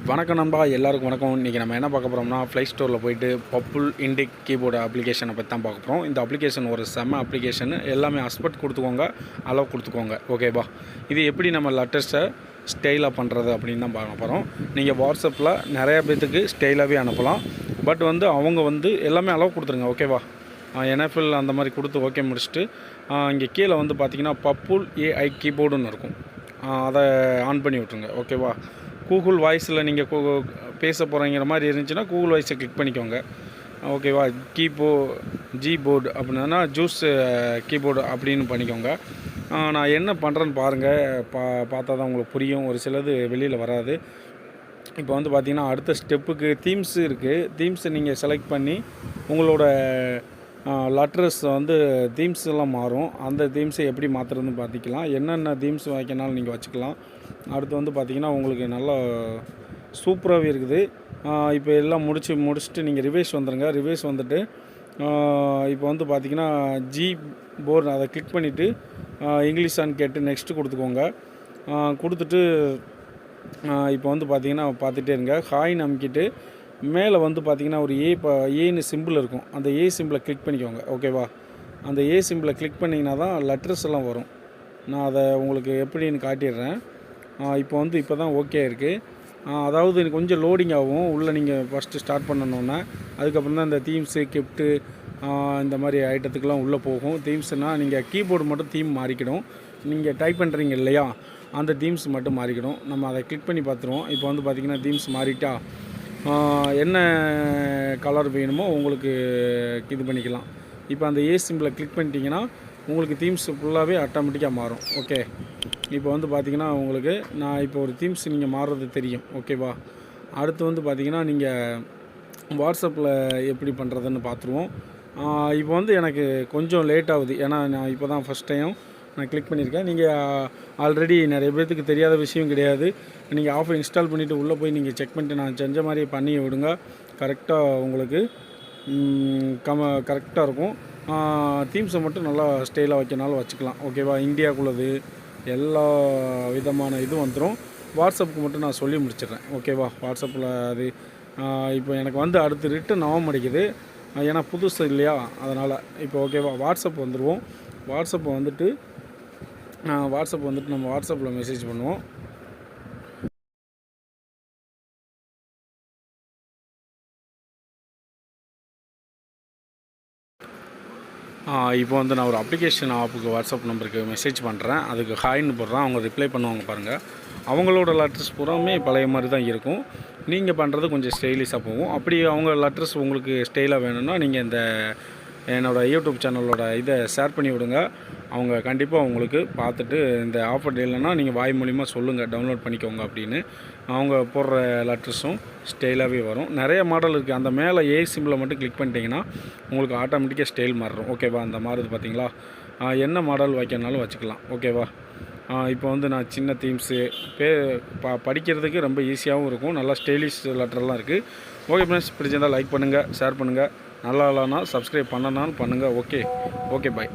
வணக்கம் நண்பா, எல்லாருக்கும் வணக்கம். இன்றைக்கி நம்ம என்ன பார்க்க போகிறோம்னா, ப்ளேஸ்டோரில் போய்ட்டு பப்புள் இண்டிக் கீபோர்டு அப்ளிகேஷனை பற்றி தான் பார்க்க போகிறோம். இந்த அப்ளிகேஷன் ஒரு செம்ம அப்ளிகேஷன். எல்லாமே ஹஸ்பட் கொடுத்துக்கோங்க, அளவு கொடுத்துக்கோங்க, ஓகேவா. இது எப்படி நம்ம லெட்டர்ஸை ஸ்டைலாக பண்ணுறது அப்படின்னு தான் பார்க்க போகிறோம். நீங்கள் வாட்ஸ்அப்பில் நிறையா பேர்த்துக்கு ஸ்டைலாகவே அனுப்பலாம். பட் அவங்க எல்லாமே அளவு கொடுத்துருங்க, ஓகேவா. என்எஃப்எல் அந்த மாதிரி கொடுத்து ஓகே முடிச்சுட்டு இங்கே கீழே பார்த்தீங்கன்னா பப்புள் ஏஐ கீபோர்டுன்னு இருக்கும். அதை ஆன் பண்ணி விட்ருங்க, ஓகேவா. கூகுள் வாய்ஸில் நீங்கள் பேச போகிறங்கிற மாதிரி இருந்துச்சுன்னா கூகுள் வாய்ஸை கிளிக் பண்ணிக்கோங்க, ஓகேவா. ஜிபோர்டு அப்படின்னா ஜூஸ் கீபோர்டு அப்படின்னு பண்ணிக்கோங்க. நான் என்ன பண்ணுறேன்னு பாருங்கள், பார்த்தா தான் உங்களுக்கு புரியும். ஒரு சிலது வெளியில் வராது. இப்போ பார்த்தீங்கன்னா அடுத்த ஸ்டெப்புக்கு தீம்ஸ் இருக்குது. தீம்ஸை நீங்கள் செலக்ட் பண்ணி உங்களோட லெட்டர்ஸ் தீம்ஸ் எல்லாம் மாறும். அந்த தீம்ஸை எப்படி மாற்றுறதுன்னு பார்த்திக்கலாம். என்னென்ன தீம்ஸ் வைக்கனாலும் நீங்கள் வச்சுக்கலாம். அடுத்து பார்த்திங்கன்னா உங்களுக்கு நல்லா சூப்பராகவே இருக்குது. இப்போ எல்லாம் முடிச்சுட்டு நீங்கள் ரிவைஸ் வந்துடுங்க. ரிவைஸ் வந்துட்டு இப்போ பார்த்திங்கன்னா போர்டு அதை கிளிக் பண்ணிவிட்டு இங்கிலீஷான்னு கேட்டு நெக்ஸ்ட்டு கொடுத்துக்கோங்க. கொடுத்துட்டு இப்போ பார்த்திங்கன்னா பார்த்துட்டே இருங்க. ஹாய்னு அமுக்கிட்டு மேலே பார்த்திங்கன்னா ஒரு ஏன்னு சிம்பிள் இருக்கும். அந்த ஏ சிம்பிளை கிளிக் பண்ணிக்கோங்க, ஓகேவா. அந்த ஏ சிம்பிளை கிளிக் பண்ணிங்கன்னா தான் லெட்டர்ஸ் எல்லாம் வரும். நான் அதை உங்களுக்கு எப்படின்னு காட்டிடுறேன். இப்போ தான் ஓகே இருக்குது. அதாவது கொஞ்சம் லோடிங் ஆகும் உள்ளே. நீங்கள் ஃபஸ்ட்டு ஸ்டார்ட் பண்ணணுன்னா அதுக்கப்புறம் தான் இந்த தீம்ஸு கிஃப்ட்டு இந்த மாதிரி ஐட்டத்துக்கெலாம் உள்ளே போகும். தீம்ஸ்னால் நீங்கள் கீபோர்டு மட்டும் தீம் மாறிக்கிடும். நீங்கள் டைப் பண்ணுறீங்க இல்லையா, அந்த தீம்ஸ் மட்டும் மாறிக்கிடும். நம்ம அதை கிளிக் பண்ணி பார்த்துருவோம். இப்போ பார்த்திங்கன்னா தீம்ஸ் மாறிட்டா என்ன கலர் வேணுமோ உங்களுக்கு இது பண்ணிக்கலாம். இப்போ அந்த ஏ சிம்பிளை கிளிக் பண்ணிட்டீங்கன்னா உங்களுக்கு தீம்ஸ் ஃபுல்லாகவே ஆட்டோமேட்டிக்காக மாறும், ஓகே. இப்போ பார்த்திங்கன்னா உங்களுக்கு நான் இப்போ ஒரு தீம்ஸ் நீங்கள் மாறுறது தெரியும், ஓகேவா. அடுத்து பார்த்திங்கன்னா நீங்கள் வாட்ஸ்அப்பில் எப்படி பண்ணுறதுன்னு பார்த்துருவோம். இப்போ எனக்கு கொஞ்சம் லேட் ஆகுது. ஏன்னா நான் இப்போ தான் ஃபஸ்ட் டைம் நான் கிளிக் பண்ணியிருக்கேன். நீங்கள் ஆல்ரெடி நிறைய பேர்த்துக்கு தெரியாத விஷயம் கிடையாது. நீங்கள் ஆஃப் இன்ஸ்டால் பண்ணிவிட்டு உள்ளே போய் நீங்கள் செக் பண்ணிட்டு நான் செஞ்ச மாதிரியே பண்ணி விடுங்க. கரெக்டாக உங்களுக்கு கரெக்டாக இருக்கும். தீம்ஸை மட்டும் நல்லா ஸ்டைலாக வைக்கனாலும் வச்சுக்கலாம், ஓகேவா. இந்தியாவுக்குள்ளது எல்லா விதமான இதுவும் வந்துடும். வாட்ஸ்அப்புக்கு மட்டும் நான் சொல்லி முடிச்சிடுறேன், ஓகேவா. வாட்ஸ்அப்பில் அது இப்போ எனக்கு அடுத்து ரிட்டன் ஆக மாட்டேங்குது. ஏன்னா புதுசு இல்லையா, அதனால். இப்போ ஓகேவா, வாட்ஸ்அப் வந்துடுவோம். வாட்ஸ்அப் வந்துட்டு நம்ம வாட்ஸ்அப்பில் மெசேஜ் பண்ணுவோம். இப்போ நான் ஒரு அப்ளிகேஷன் ஆப்புக்கு வாட்ஸ்அப் நம்பருக்கு மெசேஜ் பண்ணுறேன். அதுக்கு ஹாய்னு போடுறேன். அவங்க ரிப்ளை பண்ணுவாங்க பாருங்கள். அவங்களோட லெட்டர்ஸ் பூராமே பழைய மாதிரி தான் இருக்கும். நீங்கள் பண்ணுறது கொஞ்சம் ஸ்டைலிஷாக போகும். அப்படி அவங்க லெட்டர்ஸ் உங்களுக்கு ஸ்டைலாக வேணும்னா நீங்கள் என்னோடய யூடியூப் சேனலோட இதை ஷேர் பண்ணி விடுங்க. அவங்க கண்டிப்பாக உங்களுக்கு பார்த்துட்டு இந்த ஆஃபர் இல்லைன்னா நீங்கள் வாய் மூலிமா சொல்லுங்கள், டவுன்லோட் பண்ணிக்கோங்க அப்படின்னு. அவங்க போடுற லெட்டர்ஸும் ஸ்டைலாகவே வரும். நிறைய மாடல் இருக்குது. அந்த மேலே ஏ சிம்பிளை மட்டும் கிளிக் பண்ணிட்டீங்கன்னா உங்களுக்கு ஆட்டோமேட்டிக்காக ஸ்டைல் மாறும், ஓகேவா. அந்த மாறுது பார்த்தீங்களா. என்ன மாடல் வைக்கனாலும் வச்சுக்கலாம், ஓகேவா. இப்போ நான் சின்ன தீம்ஸு படிக்கிறதுக்கு ரொம்ப ஈஸியாகவும் இருக்கும். நல்லா ஸ்டைலிஷ் லெட்டர்லாம் இருக்குது. ஓகே ஃப்ரெண்ட்ஸ், பிடிச்சிருந்தால் லைக் பண்ணுங்கள், ஷேர் பண்ணுங்கள். நல்லா இல்லைன்னா சப்ஸ்கிரைப் பண்ணனாலும் பண்ணுங்கள். Okay bye.